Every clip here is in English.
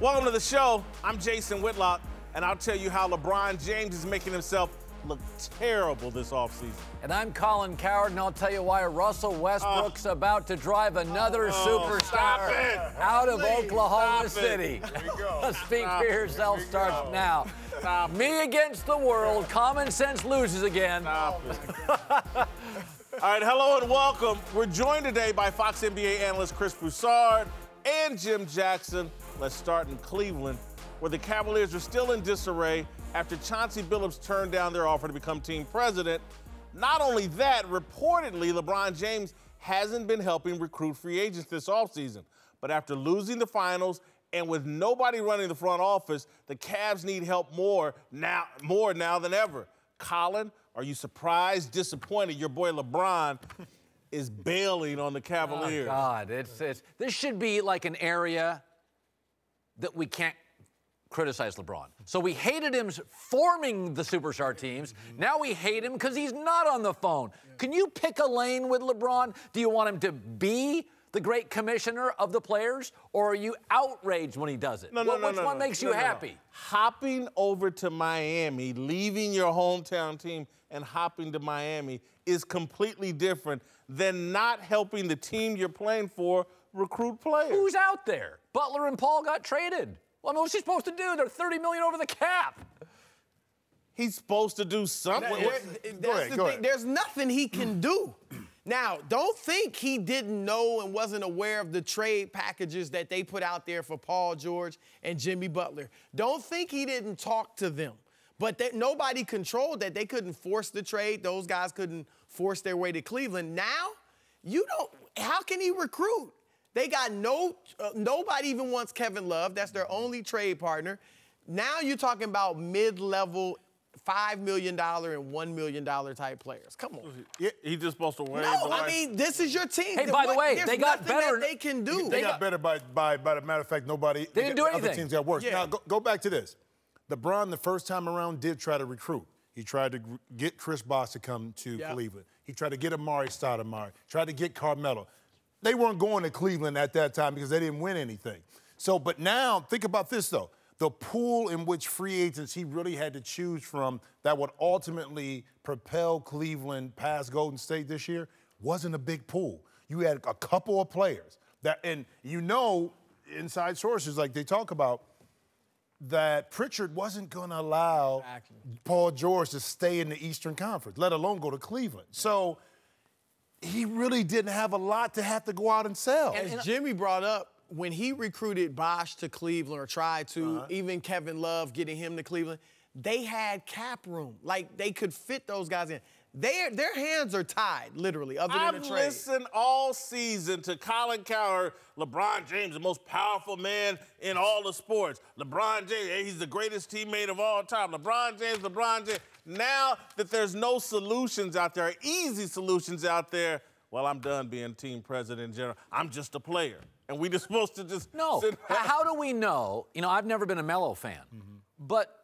Welcome to the show. I'm Jason Whitlock, and I'll tell you how LeBron James is making himself look terrible this offseason. And I'm Colin Cowherd, and I'll tell you why Russell Westbrook's about to drive another superstar out of Oklahoma City. Speak for yourself starts now. Me against the world. Common sense loses again. All right, hello and welcome. We're joined today by Fox NBA analyst Chris Broussard and Jim Jackson. Let's start in Cleveland, where the Cavaliers are still in disarray after Chauncey Billups turned down their offer to become team president. Not only that, reportedly, LeBron James hasn't been helping recruit free agents this offseason. But after losing the finals and with nobody running the front office, the Cavs need help more now than ever. Colin, are you surprised, disappointed your boy LeBron is bailing on the Cavaliers? Oh, God, this should be like an area that we can't criticize LeBron. So we hated him forming the superstar teams. Now we hate him because he's not on the phone. Can you pick a lane with LeBron? Do you want him to be the great commissioner of the players, or are you outraged when he does it? Which one makes you happy? Hopping over to Miami, leaving your hometown team and hopping to Miami is completely different than not helping the team you're playing for recruit players. Who's out there? Butler and Paul got traded. Well, I mean, what's he supposed to do? They're $30 million over the cap. He's supposed to do something. Go ahead. There's nothing he can do. Now, don't think he didn't know and wasn't aware of the trade packages that they put out there for Paul George and Jimmy Butler. Don't think he didn't talk to them. But nobody controlled that. They couldn't force the trade. Those guys couldn't force their way to Cleveland. Now, how can he recruit? They got nobody even wants Kevin Love. That's their only trade partner. Now you're talking about mid-level $5 million and $1 million type players. Come on. He's just supposed to win. No, I mean, this is your team. Hey, by the way, they got better. They can do. They got better by the matter of fact, nobody. They didn't do anything. Other teams got worse. Yeah. Now, go back to this. LeBron, the first time around, did try to recruit. He tried to get Chris Bosh to come to Cleveland. He tried to get Amari Stoudemire, tried to get Carmelo. They weren't going to Cleveland at that time because they didn't win anything. So, but now, think about this, though. The pool in which free agents he really had to choose from that would ultimately propel Cleveland past Golden State this year wasn't a big pool. You had a couple of players that, and inside sources like they talk about, that Pritchard wasn't going to allow Paul George to stay in the Eastern Conference, let alone go to Cleveland. So he really didn't have a lot to have to go out and sell. As Jimmy brought up, when he recruited Bosh to Cleveland or tried to, even Kevin Love getting him to Cleveland, they had cap room. Like, they could fit those guys in. Their hands are tied, literally, other than the trade. I've listened all season to Colin Cowherd, LeBron James, the most powerful man in all the sports. LeBron James, he's the greatest teammate of all time. LeBron James. Now that there's no solutions out there, easy solutions out there, well, I'm done being team president in general. I'm just a player. And we just supposed to just sit back. How do we know? You know, I've never been a Melo fan. But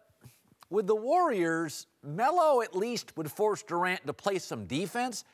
with the Warriors, Melo at least would force Durant to play some defense.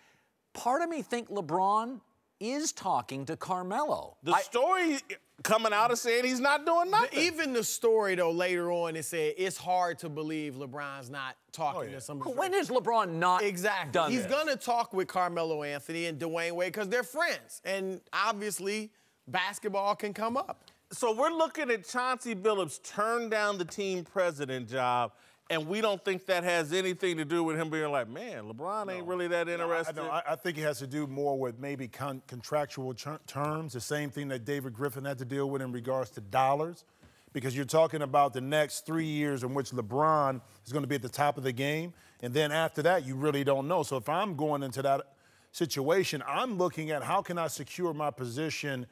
Part of me think LeBron is talking to Carmelo. The story coming out of saying he's not doing nothing. Even the story, though, later on, it said it's hard to believe LeBron's not talking to somebody. When has LeBron not done He's going to talk with Carmelo Anthony and Dwayne Wade because they're friends. And obviously, basketball can come up. So we're looking at Chauncey Billups turn down the team president job, and we don't think that has anything to do with him being like, man, LeBron ain't really that interested. I think it has to do more with maybe contractual terms, the same thing that David Griffin had to deal with in regards to dollars, because you're talking about the next 3 years in which LeBron is going to be at the top of the game, and then after that, you really don't know. So if I'm going into that situation, I'm looking at how can I secure my position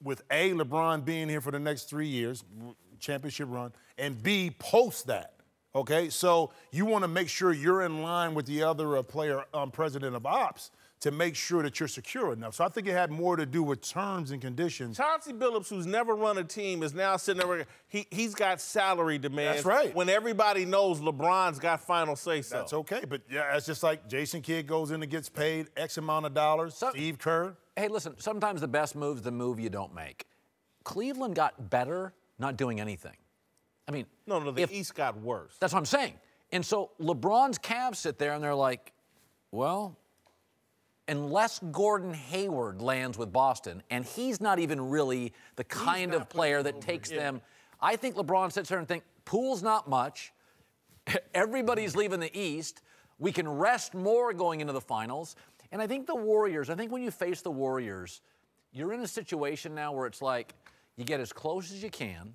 with A, LeBron being here for the next 3 years, championship run, and B, post that, okay? So you want to make sure you're in line with the other president of ops to make sure that you're secure enough. So I think it had more to do with terms and conditions. Chauncey Billups, who's never run a team, is now sitting there. He's got salary demands. That's right. When everybody knows LeBron's got final say-so. That's okay, but yeah, it's just like Jason Kidd goes in and gets paid X amount of dollars. Steve Kerr. Hey, listen, sometimes the best move's the move you don't make. Cleveland got better, not doing anything. I mean, No, the East got worse. That's what I'm saying. And so LeBron's Cavs sit there and they're like, well, unless Gordon Hayward lands with Boston, and he's not even really the kind of player that takes them. I think LeBron sits there and thinks, Poole's not much. Everybody's leaving the East. We can rest more going into the finals. And I think the Warriors, when you face the Warriors, you're in a situation now where it's like you get as close as you can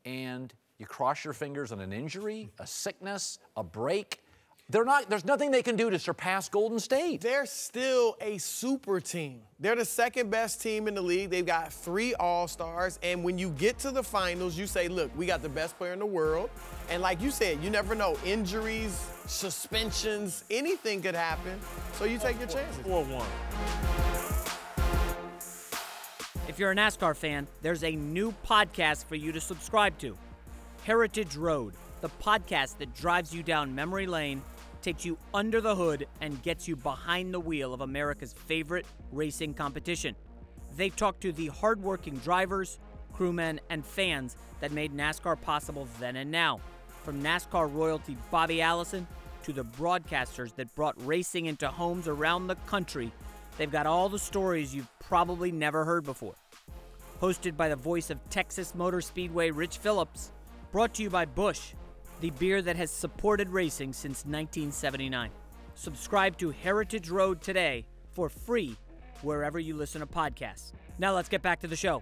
and you cross your fingers on an injury, a sickness, a break. There's nothing they can do to surpass Golden State. They're still a super team. They're the second best team in the league. They've got 3 All-Stars. And when you get to the finals, you say, look, we got the best player in the world. And like you said, you never know. Injuries, suspensions, anything could happen. So you take your chances. 4-1. If you're a NASCAR fan, there's a new podcast for you to subscribe to. Heritage Road, the podcast that drives you down memory lane, takes you under the hood, and gets you behind the wheel of America's favorite racing competition. They talk to the hardworking drivers, crewmen, and fans that made NASCAR possible then and now. From NASCAR royalty Bobby Allison to the broadcasters that brought racing into homes around the country, they've got all the stories you've probably never heard before. Hosted by the voice of Texas Motor Speedway Rich Phillips, brought to you by Busch, the beer that has supported racing since 1979. Subscribe to Heritage Road today for free wherever you listen to podcasts. Now let's get back to the show.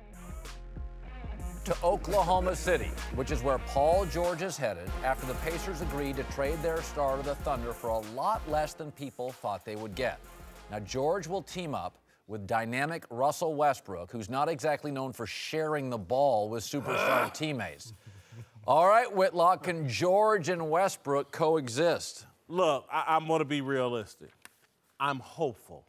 To Oklahoma City, which is where Paul George is headed after the Pacers agreed to trade their star to the Thunder for a lot less than people thought they would get. Now, George will team up with dynamic Russell Westbrook, who's not exactly known for sharing the ball with superstar teammates. All right, Whitlock, can George and Westbrook coexist? Look, I'm going to be realistic. I'm hopeful.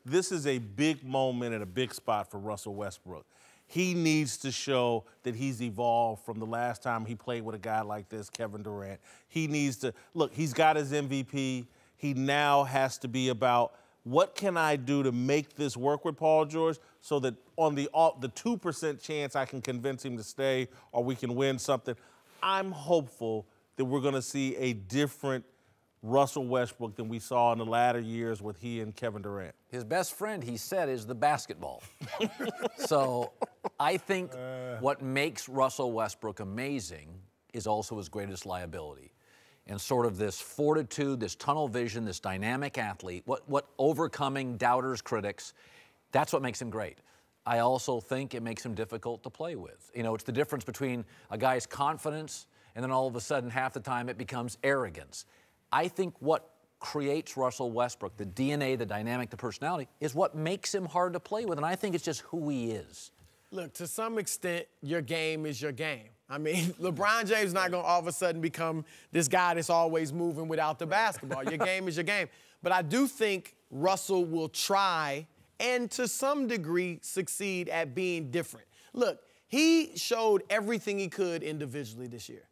This is a big moment and a big spot for Russell Westbrook. He needs to show that he's evolved from the last time he played with a guy like this, Kevin Durant. He needs to, look, he's got his MVP. He now has to be about, what can I do to make this work with Paul George so that on the 2% chance I can convince him to stay or we can win something? I'm hopeful that we're going to see a different Russell Westbrook than we saw in the latter years with he and Kevin Durant. His best friend, he said, is the basketball. So I think what makes Russell Westbrook amazing is also his greatest liability. And sort of this fortitude, this tunnel vision, this dynamic athlete, what overcoming doubters, critics, that's what makes him great. I also think it makes him difficult to play with. You know, it's the difference between a guy's confidence and then all of a sudden half the time it becomes arrogance. I think what creates Russell Westbrook, the DNA, the dynamic, the personality, is what makes him hard to play with, and I think it's just who he is. Look, to some extent, your game is your game. I mean, LeBron James is not going to all of a sudden become this guy that's always moving without the basketball. Your game is your game. But I do think Russell will try and to some degree succeed at being different. Look, he showed everything he could individually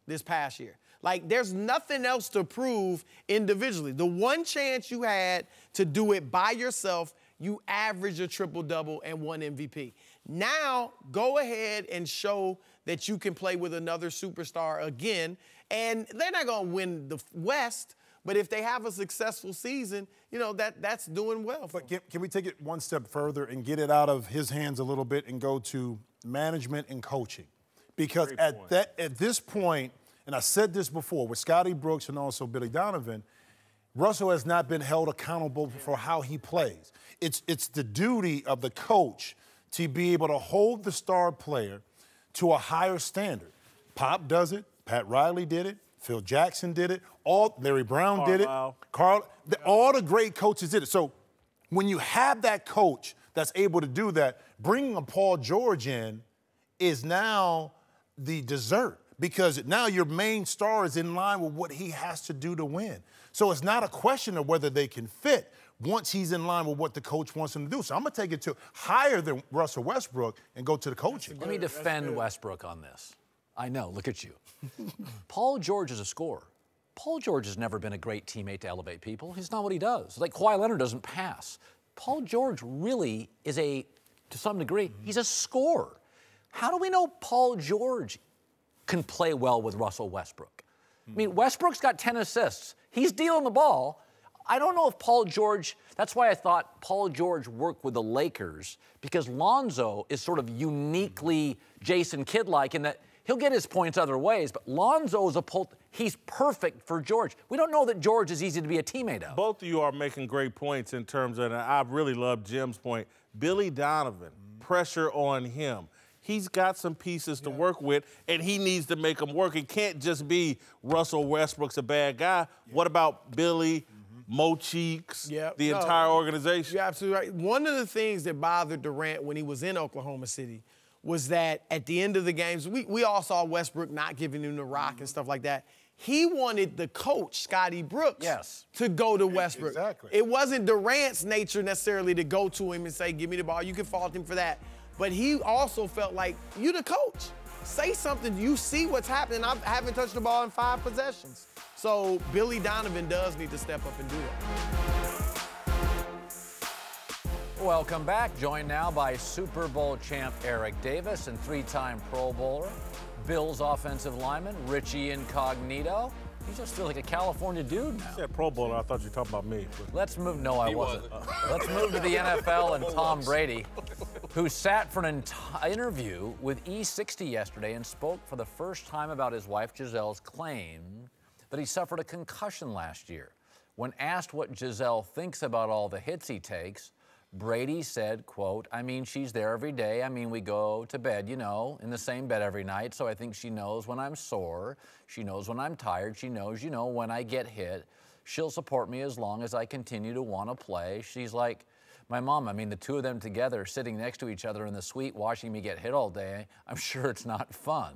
this past year. Like, there's nothing else to prove individually. The one chance you had to do it by yourself, you averaged a triple-double and won MVP. Now, go ahead and show that you can play with another superstar again. And they're not going to win the West, but if they have a successful season, you know, that's doing well for them. Can we take it one step further and get it out of his hands a little bit and go to management and coaching? Because at this point, and I said this before, with Scotty Brooks and also Billy Donovan, Russell has not been held accountable for how he plays. It's the duty of the coach to be able to hold the star player to a higher standard. Pop does it. Pat Riley did it. Phil Jackson did it. Larry Brown did it. All the great coaches did it. So when you have that coach that's able to do that, bringing a Paul George in is now the dessert. Because now your main star is in line with what he has to do to win. So it's not a question of whether they can fit once he's in line with what the coach wants him to do. So I'm going to take it to higher than Russell Westbrook and go to the coaching. Let me defend Westbrook on this. I know, look at you. Paul George is a scorer. Paul George has never been a great teammate to elevate people. He's not what he does. Like Kawhi Leonard doesn't pass. Paul George really is to some degree, he's a scorer. How do we know Paul George can play well with Russell Westbrook? I mean, Westbrook's got 10 assists. He's dealing the ball. I don't know if Paul George, that's why I thought Paul George worked with the Lakers, because Lonzo is sort of uniquely Jason Kidd-like in that he'll get his points other ways, but Lonzo is he's perfect for George. We don't know that George is easy to be a teammate of. Both of you are making great points in terms of, and I really love Jim's point, Billy Donovan, pressure on him. He's got some pieces to work with, and he needs to make them work. It can't just be Russell Westbrook's a bad guy. What about Billy, Mo Cheeks, the entire organization? You're absolutely right. One of the things that bothered Durant when he was in Oklahoma City was that at the end of the games, we all saw Westbrook not giving him the rock and stuff like that. He wanted the coach, Scotty Brooks, to go to Westbrook. Exactly. It wasn't Durant's nature necessarily to go to him and say, give me the ball. You can fault him for that. But he also felt like, you the coach. Say something. You see what's happening. I haven't touched the ball in 5 possessions. So Billy Donovan does need to step up and do that. Welcome back. Joined now by Super Bowl champ Eric Davis and 3-time Pro Bowler, Bills offensive lineman Richie Incognito. He just feels like a California dude now. You said Pro Bowler. I thought you were talking about me. Let's move. No, I wasn't. Let's move to the NFL and Tom Brady, who sat for an interview with E60 yesterday and spoke for the first time about his wife Gisele's claim that he suffered a concussion last year. When asked what Gisele thinks about all the hits he takes, Brady said, quote, I mean, she's there every day. I mean, we go to bed, you know, in the same bed every night. So I think she knows when I'm sore. She knows when I'm tired. She knows, you know, when I get hit. She'll support me as long as I continue to want to play. She's like my mom. I mean, the two of them together sitting next to each other in the suite watching me get hit all day. I'm sure it's not fun.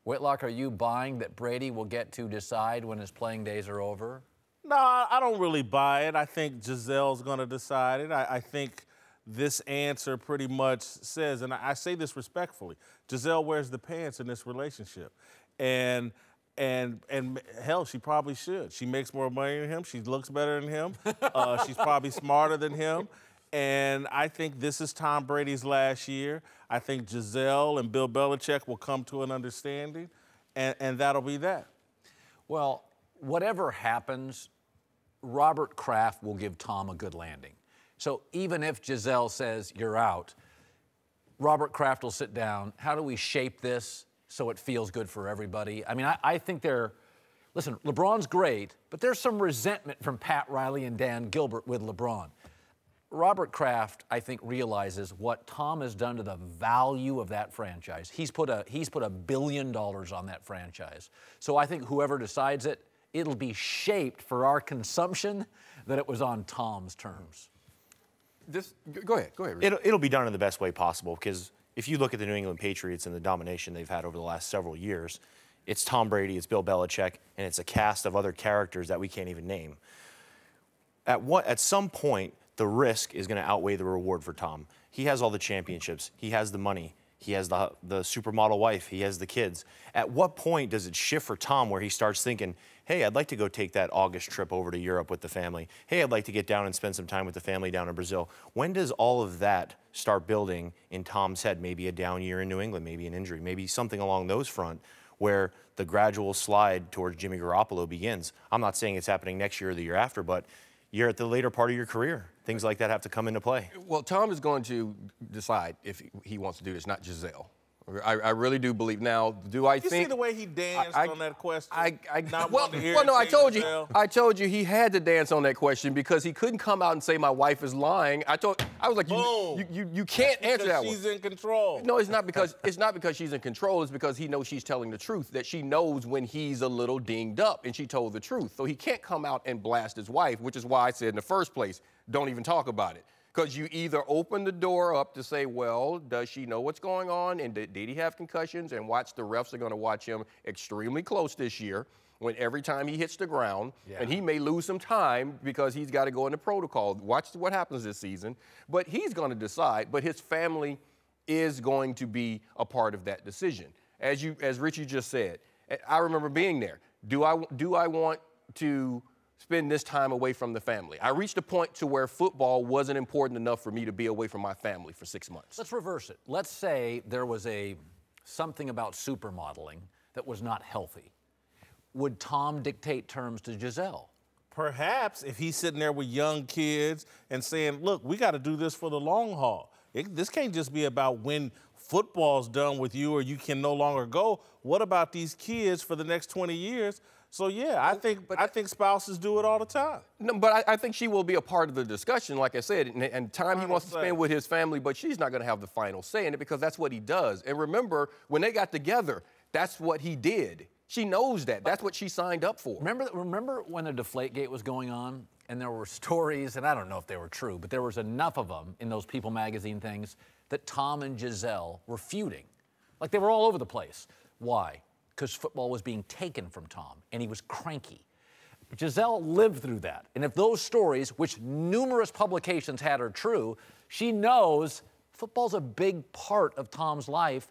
Whitlock, are you buying that Brady will get to decide when his playing days are over? No, I don't really buy it. I think Gisele's going to decide it. I think this answer pretty much says, and I say this respectfully, Gisele wears the pants in this relationship. And hell, she probably should. She makes more money than him. She looks better than him. She's probably smarter than him. And I think this is Tom Brady's last year. I think Gisele and Bill Belichick will come to an understanding, and that'll be that. Well, whatever happens, Robert Kraft will give Tom a good landing. So even if Gisele says you're out, Robert Kraft will sit down. How do we shape this so it feels good for everybody? I mean, I think listen, LeBron's great, but there's some resentment from Pat Riley and Dan Gilbert with LeBron. Robert Kraft, I think, realizes what Tom has done to the value of that franchise. He's put $1 billion on that franchise. So I think whoever decides it, it'll be shaped for our consumption that it was on Tom's terms. Go ahead. It'll be done in the best way possible, because if you look at the New England Patriots and the domination they've had over the last several years, it's Tom Brady, it's Bill Belichick, and it's a cast of other characters that we can't even name. At some point, the risk is going to outweigh the reward for Tom. He has all the championships. He has the money. He has the supermodel wife. He has the kids. At what point does it shift for Tom where he starts thinking, hey, I'd like to go take that August trip over to Europe with the family. Hey, I'd like to get down and spend some time with the family down in Brazil. When does all of that start building in Tom's head? Maybe a down year in New England, maybe an injury, maybe something along those front where the gradual slide towards Jimmy Garoppolo begins. I'm not saying it's happening next year or the year after, but you're at the later part of your career. Things like that have to come into play. Well, Tom is going to decide if he wants to do this, not Gisele. I really do believe. Now, do I think? You see the way he danced on that question? No, I told you he had to dance on that question because he couldn't come out and say my wife is lying. I was like, you can't answer that one. She's in control. No, it's not because she's in control. It's because he knows she's telling the truth. That she knows when he's a little dinged up, and she told the truth. So he can't come out and blast his wife, which is why I said in the first place, don't even talk about it. Because you either open the door up to say, well, does she know what's going on? And did he have concussions? And watch, the refs are going to watch him extremely close this year when every time he hits the ground. Yeah. And he may lose some time because he's got to go into protocol. Watch what happens this season. But he's going to decide. But his family is going to be a part of that decision. As Richie just said, I remember being there. Do I want to spend this time away from the family? I reached a point to where football wasn't important enough for me to be away from my family for 6 months. Let's reverse it. Let's say there was a something about supermodeling that was not healthy. Would Tom dictate terms to Giselle? Perhaps if he's sitting there with young kids and saying, look, we got to do this for the long haul. This can't just be about when football's done with you or you can no longer go. What about these kids for the next 20 years? So, yeah, I think spouses do it all the time. No, but I think she will be a part of the discussion, like I said, and time he wants to spend with his family, but she's not going to have the final say in it because that's what he does. And remember, when they got together, that's what he did. She knows that. That's what she signed up for. Remember when the Deflategate was going on and there were stories, and I don't know if they were true, but there was enough of them in those People magazine things that Tom and Giselle were feuding. Like they were all over the place. Why? Because football was being taken from Tom, and he was cranky. Giselle lived through that. And if those stories, which numerous publications had, are true, she knows football's a big part of Tom's life.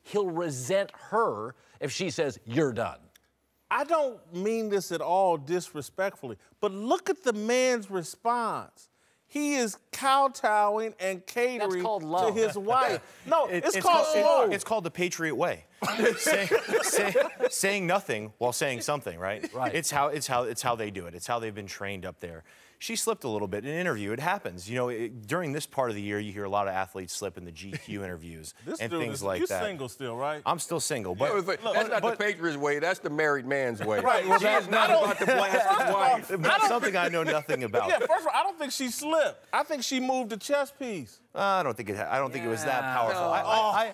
He'll resent her if she says, you're done. I don't mean this at all disrespectfully, but look at the man's response. He is kowtowing and catering to his wife. No, it's called slow. It's called the Patriot way. saying nothing while saying something, right? Right. It's how they do it. It's how they've been trained up there. She slipped a little bit in an interview. It happens. You know, during this part of the year, you hear a lot of athletes slip in the GQ interviews and things like that. You're single still, right? I'm still single, but that's not the Patriots way. That's the married man's way. Right. Well, She's not about to blast his wife. that's something I know nothing about. Yeah. First of all, I don't think she slipped. I think she moved a chess piece. I don't think it was that powerful. No.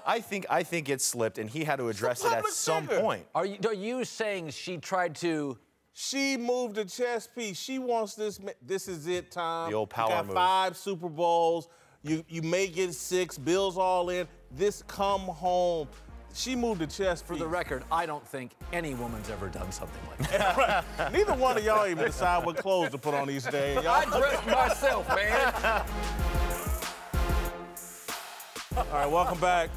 I think it slipped, and he had to address it at some point. Are you saying she tried to? She moved a chess piece. She wants this. This is it, Tom. The old power you got move. 5 Super Bowls. You may get 6. Bill's all in. This come home. She moved a chess piece. For the record, I don't think any woman's ever done something like that. Right. Neither one of y'all even decide what clothes to put on each day. I dressed myself, man. All right, welcome back.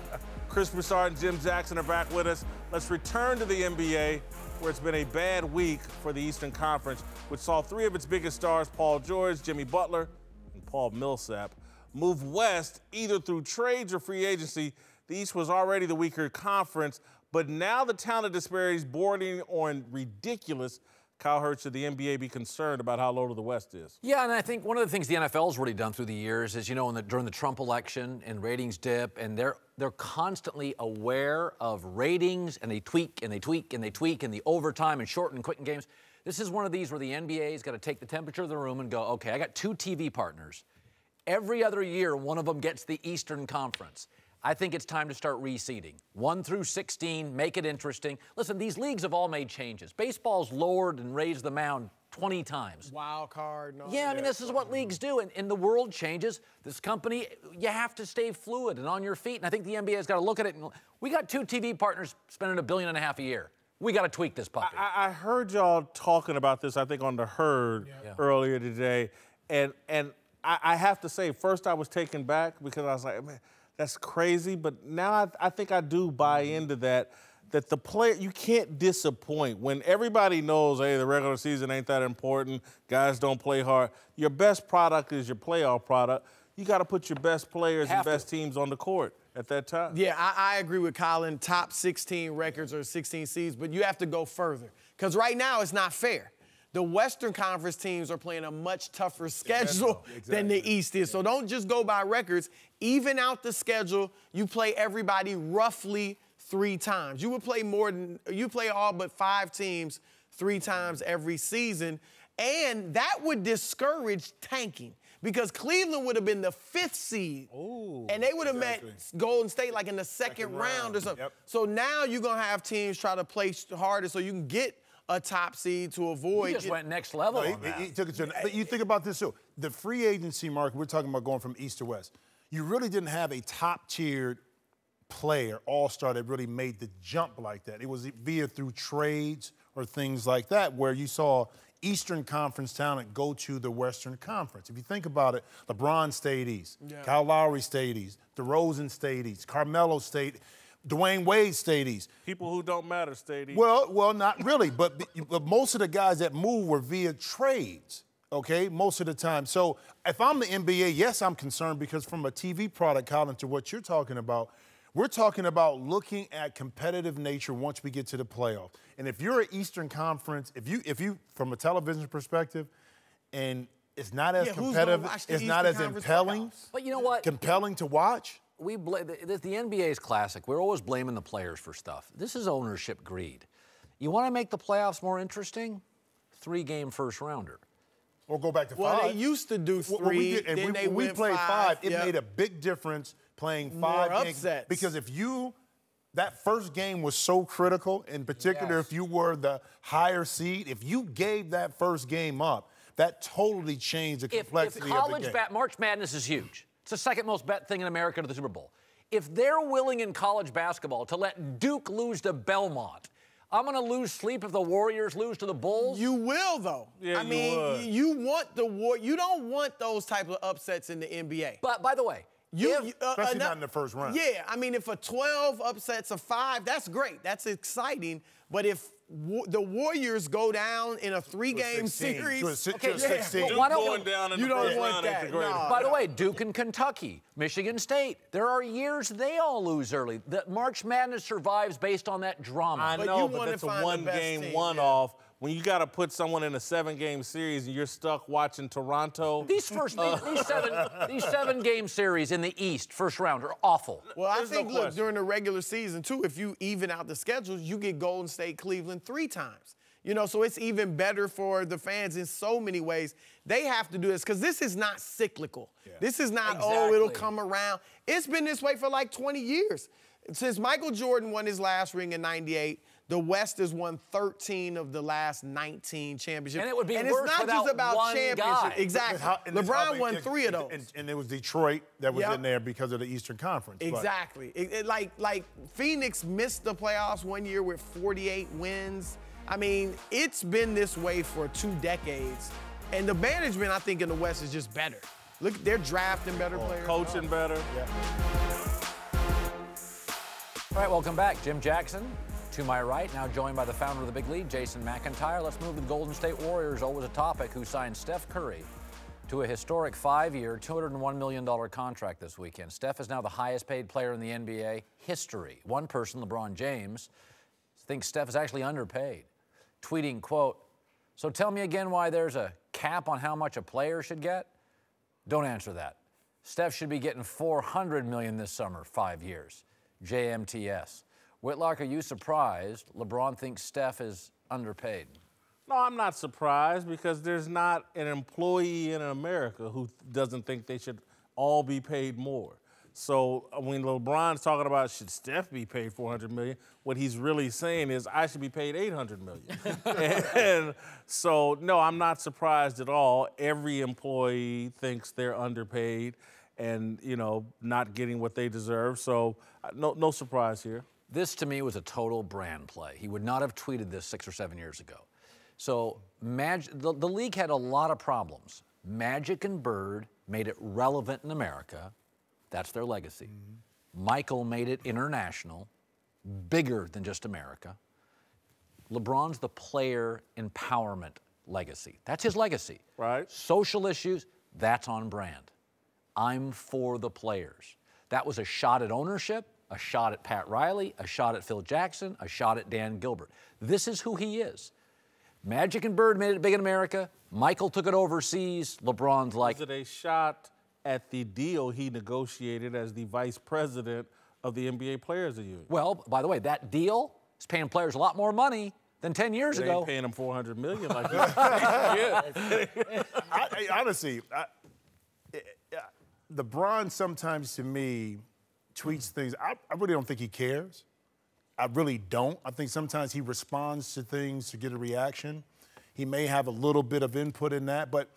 Chris Broussard and Jim Jackson are back with us. Let's return to the NBA, where it's been a bad week for the Eastern Conference, which saw 3 of its biggest stars, Paul George, Jimmy Butler, and Paul Millsap, move west either through trades or free agency. The East was already the weaker conference, but now the talent disparity is bordering on ridiculous. Cowherd, should the NBA be concerned about how low the West is? Yeah, and I think one of the things the NFL's really done through the years is, you know, during the Trump election and ratings dip, and they're constantly aware of ratings, and they tweak and they tweak and they tweak, and the overtime and short and quickened games. This is one of these where the NBA's got to take the temperature of the room and go, okay, I got 2 TV partners. Every other year, one of them gets the Eastern Conference. I think it's time to start reseeding. 1 through 16, make it interesting. Listen, these leagues have all made changes. Baseball's lowered and raised the mound 20 times. Wild card. No, yeah, I mean, this is what leagues do. And the world changes. This company, you have to stay fluid and on your feet. And I think the NBA has got to look at it. And we got 2 TV partners spending $1.5 billion a year. We got to tweak this puppy. I heard y'all talking about this, I think, on the Herd earlier today. And I have to say, first I was taken back because I was like, man, that's crazy. But now I think I do buy into that the player, you can't disappoint. When everybody knows, hey, the regular season ain't that important, guys don't play hard, your best product is your playoff product. You got to put your best players and best teams on the court at that time. Yeah, I agree with Colin. Top 16 records or 16 seeds, but you have to go further. Because right now it's not fair. The Western Conference teams are playing a much tougher schedule than the East is. So don't just go by records. Even out the schedule, you play everybody roughly 3 times. You play all but 5 teams 3 times every season. And that would discourage tanking because Cleveland would have been the 5th seed. Ooh, and they would have met Golden State like in the second round or something. Yep. So now you're going to have teams try to play harder so you can get a top seed to avoid. He just went next level on that. He took it to but you think about this too. The free agency market, we're talking about going from east to west. You really didn't have a top-tiered player, all-star, that really made the jump like that. It was via through trades or things like that where you saw Eastern Conference talent go to the Western Conference. If you think about it, LeBron stayed east. Yeah. Kyle Lowry stayed east. DeRozan stayed east. Carmelo stayed Dwayne Wade stayed east. People who don't matter stayed east. Well, not really, but most of the guys that moved were via trades, okay, most of the time. So if I'm the NBA, yes, I'm concerned because from a TV product, Colin, to what you're talking about, We're talking about looking at competitive nature once we get to the playoffs. And if you're an Eastern Conference, if you from a television perspective, and it's not as competitive, it's not as impelling. But you know what? Compelling to watch. The NBA is classic. We're always blaming the players for stuff. This is ownership greed. You want to make the playoffs more interesting? 3-game first rounder. Or go back to 5. Well, they used to do 3, we played 5. It made a big difference playing 5 games. Upsets. Because that first game was so critical, in particular if you were the higher seed, if you gave that first game up, that totally changed the complexity of the game. March Madness is huge. It's the second most bet thing in America to the Super Bowl. If they're willing in college basketball to let Duke lose to Belmont, I'm going to lose sleep if the Warriors lose to the Bulls. You will, though. Yeah, I mean, you want you don't want those type of upsets in the NBA. But by the way, especially not in the first round. Yeah, I mean, if a 12 upsets a 5, that's great. That's exciting. But if the Warriors go down in a 3-game series, to 16. Duke going down in the first round ain't the greatest. By the way, Duke and Kentucky, Michigan State, there are years they all lose early. The March Madness survives based on that drama. I know, but that's a one-game one-off. When you got to put someone in a 7-game series and you're stuck watching Toronto. These 7-game series in the East, first round, are awful. Well, I think, look, during the regular season, too, if you even out the schedules, you get Golden State, Cleveland 3 times. You know, so it's even better for the fans in so many ways. They have to do this because this is not cyclical. Yeah. This is not, oh, it'll come around. It's been this way for like 20 years. Since Michael Jordan won his last ring in '98, the West has won 13 of the last 19 championships. And it would be worse without it's not just about one championships. guy. Exactly. LeBron won 3 of those. And it was Detroit that was in there because of the Eastern Conference. Exactly. Like Phoenix missed the playoffs one year with 48 wins. I mean, it's been this way for 2 decades. And the management, I think, in the West is just better. Look, they're drafting better players. Coaching better. Yeah. All right, welcome back. Jim Jackson, to my right, now joined by the founder of the big league, Jason McIntyre. Let's move to the Golden State Warriors, always a topic, who signed Steph Curry to a historic 5-year, $201 million contract this weekend. Steph is now the highest paid player in the NBA history. One person, LeBron James, thinks Steph is actually underpaid, tweeting, quote, "So tell me again why there's a cap on how much a player should get? Don't answer that. Steph should be getting $400 million this summer, 5 years. JMTS. Whitlock, are you surprised LeBron thinks Steph is underpaid?" No, I'm not surprised because there's not an employee in America who doesn't think they should all be paid more. So when LeBron's talking about should Steph be paid $400 million, what he's really saying is I should be paid $800 million. And so, no, I'm not surprised at all. Every employee thinks they're underpaid and, you know, not getting what they deserve. So no surprise here. This, to me, was a total brand play. He would not have tweeted this 6 or 7 years ago. So the league had a lot of problems. Magic and Bird made it relevant in America. That's their legacy. Mm-hmm. Michael made it international, bigger than just America. LeBron's the player empowerment legacy. That's his legacy. Right. Social issues, that's on brand. I'm for the players. That was a shot at ownership, a shot at Pat Riley, a shot at Phil Jackson, a shot at Dan Gilbert. This is who he is. Magic and Bird made it big in America. Michael took it overseas. LeBron's like... Was it a shot at the deal he negotiated as the vice president of the NBA Players Union? Well, by the way, that deal is paying players a lot more money than 10 years ago. Ain't paying them $400 million like Honestly, LeBron sometimes, to me, tweets things. I really don't think he cares. I really don't. I think sometimes he responds to things to get a reaction. He may have a little bit of input in that, but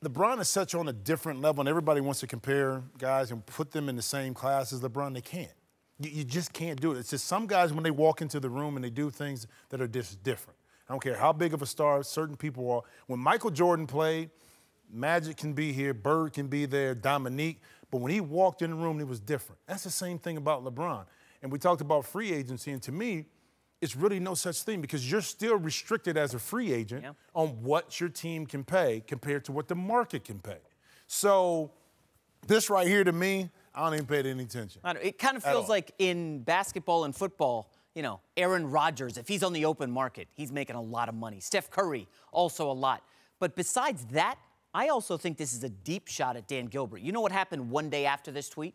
LeBron is such on a different level, and everybody wants to compare guys and put them in the same class as LeBron. They can't. You just can't do it. It's just some guys, when they walk into the room and they do things that are just different. I don't care how big of a star certain people are. When Michael Jordan played, Magic can be here, Bird can be there, Dominique, but when he walked in the room, it was different. That's the same thing about LeBron. And we talked about free agency, and to me, it's really no such thing because you're still restricted as a free agent on what your team can pay compared to what the market can pay. So this right here, to me, I don't even pay any attention. It kind of feels like in basketball and football, you know, Aaron Rodgers, if he's on the open market, he's making a lot of money. Steph Curry, also a lot. But besides that, I also think this is a deep shot at Dan Gilbert. You know what happened one day after this tweet?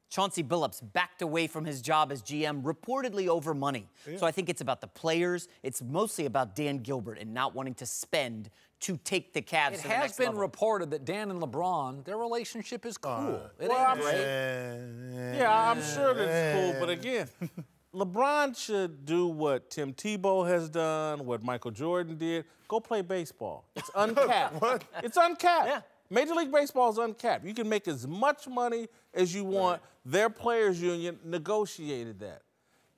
Chauncey Billups backed away from his job as GM, reportedly over money. Yeah. So I think it's about the players. It's mostly about Dan Gilbert and not wanting to spend to take the Cavs to the next level. It has been reported that Dan and LeBron, their relationship is cool. Yeah, I'm sure that it's cool, but again, LeBron should do what Tim Tebow has done, what Michael Jordan did. Go play baseball. It's uncapped. What? It's uncapped. Yeah. Major League Baseball is uncapped. You can make as much money as you want. Their players' union negotiated that.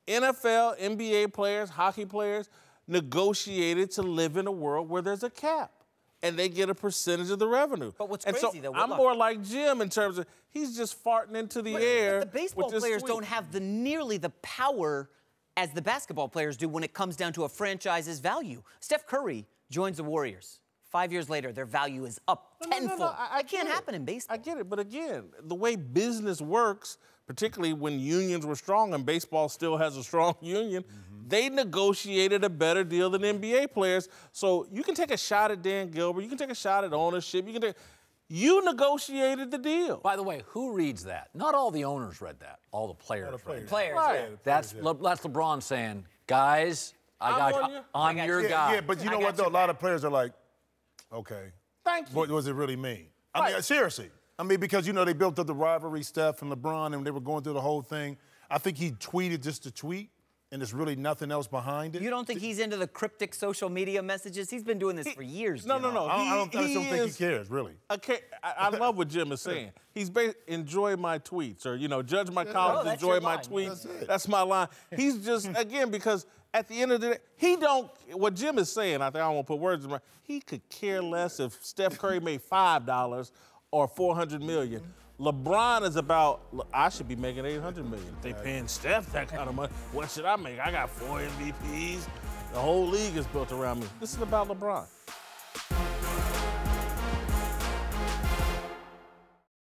NFL, NBA players, hockey players negotiated to live in a world where there's a cap. And they get a percentage of the revenue. But what's crazy, though, I'm more like Jim in terms of he's just farting into the air. But the baseball players don't have nearly the power as the basketball players do when it comes down to a franchise's value. Steph Curry joins the Warriors. 5 years later, their value is up tenfold. It can't happen in baseball. I get it, but again, the way business works, particularly when unions were strong and baseball still has a strong union, they negotiated a better deal than NBA players. So you can take a shot at Dan Gilbert. You can take a shot at ownership. You negotiated the deal. By the way, who reads that? Not all the owners read that. All the players read that. Players, right. yeah. That's LeBron saying, guys, I'm your guy. Yeah, but you know what, though? A lot of players are like, okay. Thank you. What does it really mean? I mean, seriously. I mean, because, you know, they built up the rivalry, Steph and LeBron, and they were going through the whole thing. I think he tweeted just to tweet, and there's really nothing else behind it. You don't think he's into the cryptic social media messages? He's been doing this for years. No. I just don't think he cares, really. Okay, I love what Jim is saying. He's enjoy my tweets, or, you know, judge my columns, enjoy my tweets. That's my line. He's just, again, because at the end of the day, what Jim is saying, I think I don't want to put words in my, he could care less if Steph Curry made $5 or $400 million. LeBron is about, I should be making $800 million. If they paying Steph that kind of money, what should I make? I got 4 MVPs. The whole league is built around me. This is about LeBron.